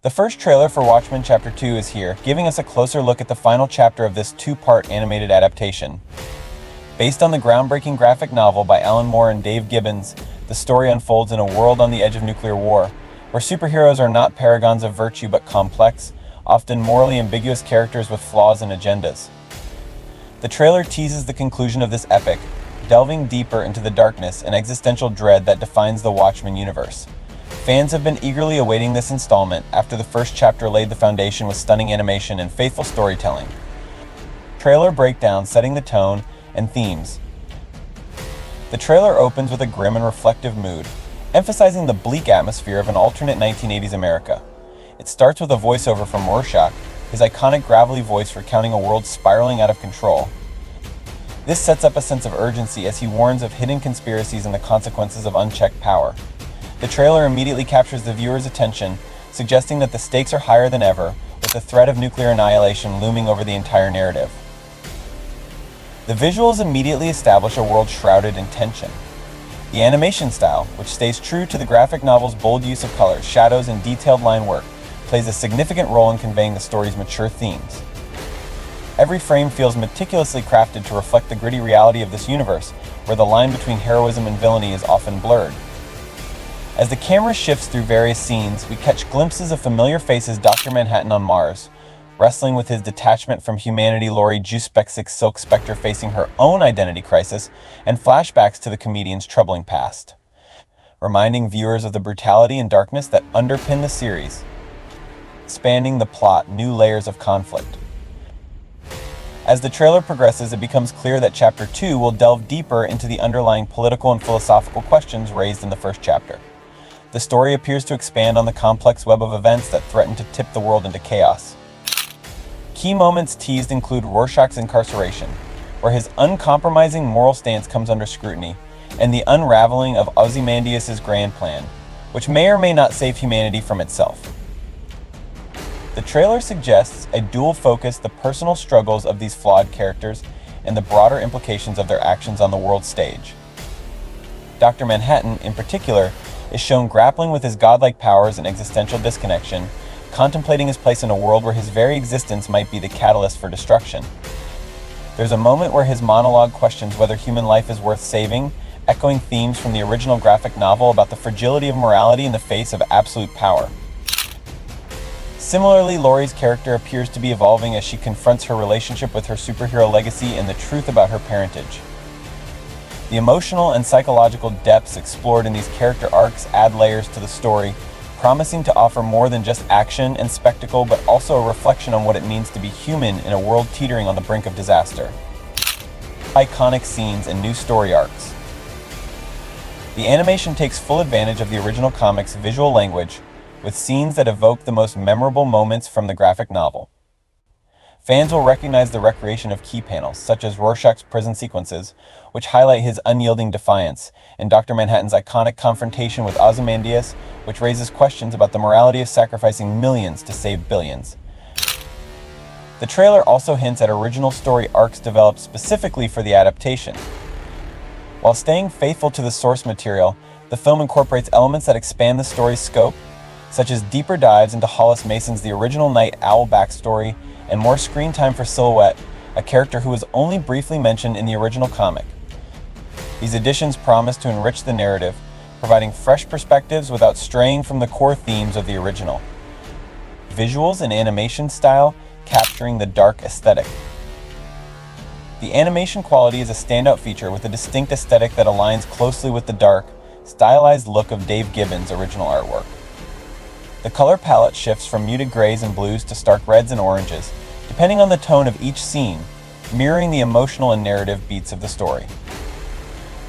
The first trailer for Watchmen Chapter 2 is here, giving us a closer look at the final chapter of this two-part animated adaptation. Based on the groundbreaking graphic novel by Alan Moore and Dave Gibbons, the story unfolds in a world on the edge of nuclear war, where superheroes are not paragons of virtue but complex, often morally ambiguous characters with flaws and agendas. The trailer teases the conclusion of this epic, delving deeper into the darkness and existential dread that defines the Watchmen universe. Fans have been eagerly awaiting this installment after the first chapter laid the foundation with stunning animation and faithful storytelling. Trailer breakdown setting the tone and themes. The trailer opens with a grim and reflective mood, emphasizing the bleak atmosphere of an alternate 1980s America. It starts with a voiceover from Rorschach, his iconic gravelly voice recounting a world spiraling out of control. This sets up a sense of urgency as he warns of hidden conspiracies and the consequences of unchecked power. The trailer immediately captures the viewer's attention, suggesting that the stakes are higher than ever, with the threat of nuclear annihilation looming over the entire narrative. The visuals immediately establish a world shrouded in tension. The animation style, which stays true to the graphic novel's bold use of colors, shadows, and detailed line work, plays a significant role in conveying the story's mature themes. Every frame feels meticulously crafted to reflect the gritty reality of this universe, where the line between heroism and villainy is often blurred. As the camera shifts through various scenes, we catch glimpses of familiar faces: Dr. Manhattan on Mars, wrestling with his detachment from humanity, Laurie Juspex's Silk Spectre facing her own identity crisis, and flashbacks to the comedian's troubling past, reminding viewers of the brutality and darkness that underpin the series. Expanding the plot, new layers of conflict. As the trailer progresses, it becomes clear that Chapter 2 will delve deeper into the underlying political and philosophical questions raised in the first chapter. The story appears to expand on the complex web of events that threaten to tip the world into chaos. Key moments teased include Rorschach's incarceration, where his uncompromising moral stance comes under scrutiny, and the unraveling of Ozymandias' grand plan, which may or may not save humanity from itself. The trailer suggests a dual focus: the personal struggles of these flawed characters and the broader implications of their actions on the world stage. Dr. Manhattan, in particular, is shown grappling with his godlike powers and existential disconnection, contemplating his place in a world where his very existence might be the catalyst for destruction. There's a moment where his monologue questions whether human life is worth saving, echoing themes from the original graphic novel about the fragility of morality in the face of absolute power. Similarly, Laurie's character appears to be evolving as she confronts her relationship with her superhero legacy and the truth about her parentage. The emotional and psychological depths explored in these character arcs add layers to the story, promising to offer more than just action and spectacle, but also a reflection on what it means to be human in a world teetering on the brink of disaster. Iconic scenes and new story arcs. The animation takes full advantage of the original comic's visual language, with scenes that evoke the most memorable moments from the graphic novel. Fans will recognize the recreation of key panels, such as Rorschach's prison sequences, which highlight his unyielding defiance, and Dr. Manhattan's iconic confrontation with Ozymandias, which raises questions about the morality of sacrificing millions to save billions. The trailer also hints at original story arcs developed specifically for the adaptation. While staying faithful to the source material, the film incorporates elements that expand the story's scope, such as deeper dives into Hollis Mason's The Original Night Owl backstory, and more screen time for Silhouette, a character who was only briefly mentioned in the original comic. These additions promise to enrich the narrative, providing fresh perspectives without straying from the core themes of the original. Visuals and animation style capturing the dark aesthetic. The animation quality is a standout feature with a distinct aesthetic that aligns closely with the dark, stylized look of Dave Gibbons' original artwork. The color palette shifts from muted grays and blues to stark reds and oranges, depending on the tone of each scene, mirroring the emotional and narrative beats of the story.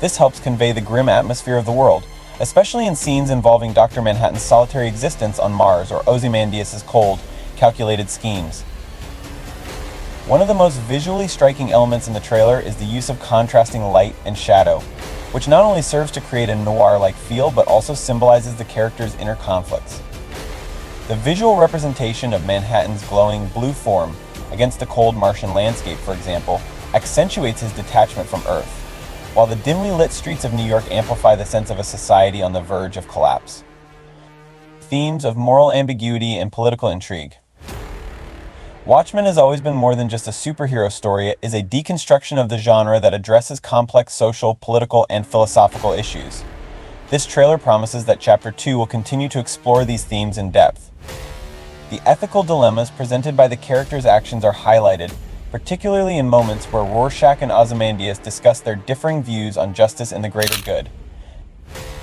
This helps convey the grim atmosphere of the world, especially in scenes involving Dr. Manhattan's solitary existence on Mars or Ozymandias' cold, calculated schemes. One of the most visually striking elements in the trailer is the use of contrasting light and shadow, which not only serves to create a noir-like feel but also symbolizes the character's inner conflicts. The visual representation of Manhattan's glowing blue form against the cold Martian landscape, for example, accentuates his detachment from Earth, while the dimly lit streets of New York amplify the sense of a society on the verge of collapse. themes of moral ambiguity and political intrigue. Watchmen has always been more than just a superhero story. It is a deconstruction of the genre that addresses complex social, political, and philosophical issues. This trailer promises that Chapter 2 will continue to explore these themes in depth. The ethical dilemmas presented by the characters' actions are highlighted, particularly in moments where Rorschach and Ozymandias discuss their differing views on justice and the greater good.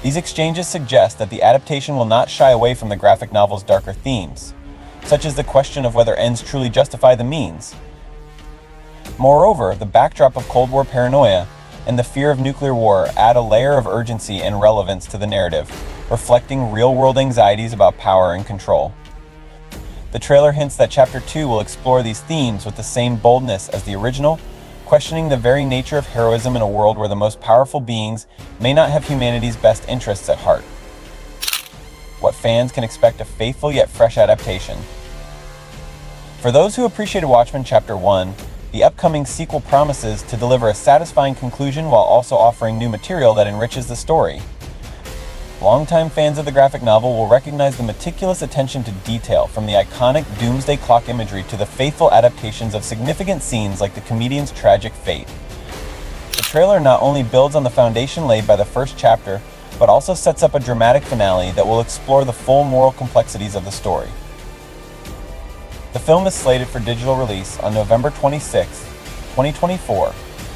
These exchanges suggest that the adaptation will not shy away from the graphic novel's darker themes, such as the question of whether ends truly justify the means. Moreover, the backdrop of Cold War paranoia and the fear of nuclear war add a layer of urgency and relevance to the narrative, reflecting real-world anxieties about power and control. The trailer hints that Chapter 2 will explore these themes with the same boldness as the original, questioning the very nature of heroism in a world where the most powerful beings may not have humanity's best interests at heart. What fans can expect a faithful yet fresh adaptation. For those who appreciated Watchmen Chapter 1, the upcoming sequel promises to deliver a satisfying conclusion while also offering new material that enriches the story. Longtime fans of the graphic novel will recognize the meticulous attention to detail, from the iconic Doomsday Clock imagery to the faithful adaptations of significant scenes like the comedian's tragic fate. The trailer not only builds on the foundation laid by the first chapter, but also sets up a dramatic finale that will explore the full moral complexities of the story. The film is slated for digital release on November 26, 2024,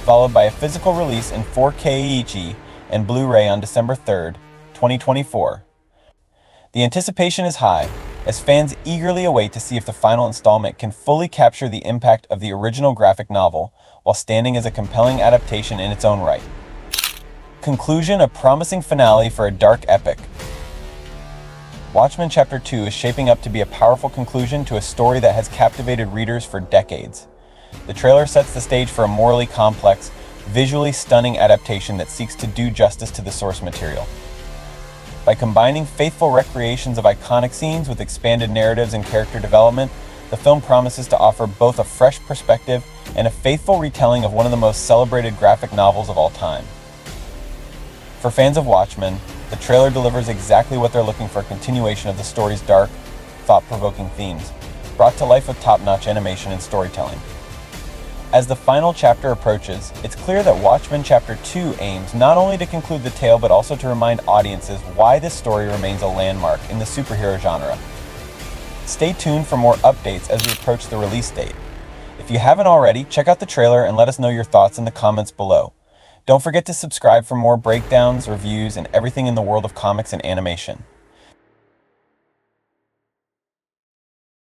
followed by a physical release in 4K HD and Blu-ray on December 3, 2024. The anticipation is high, as fans eagerly await to see if the final installment can fully capture the impact of the original graphic novel while standing as a compelling adaptation in its own right. Conclusion: a promising finale for a dark epic. Watchmen Chapter 2 is shaping up to be a powerful conclusion to a story that has captivated readers for decades. The trailer sets the stage for a morally complex, visually stunning adaptation that seeks to do justice to the source material. By combining faithful recreations of iconic scenes with expanded narratives and character development, the film promises to offer both a fresh perspective and a faithful retelling of one of the most celebrated graphic novels of all time. For fans of Watchmen, the trailer delivers exactly what they're looking for: a continuation of the story's dark, thought-provoking themes, brought to life with top-notch animation and storytelling. As the final chapter approaches, it's clear that Watchmen Chapter 2 aims not only to conclude the tale but also to remind audiences why this story remains a landmark in the superhero genre. Stay tuned for more updates as we approach the release date. If you haven't already, check out the trailer and let us know your thoughts in the comments below. Don't forget to subscribe for more breakdowns, reviews, and everything in the world of comics and animation.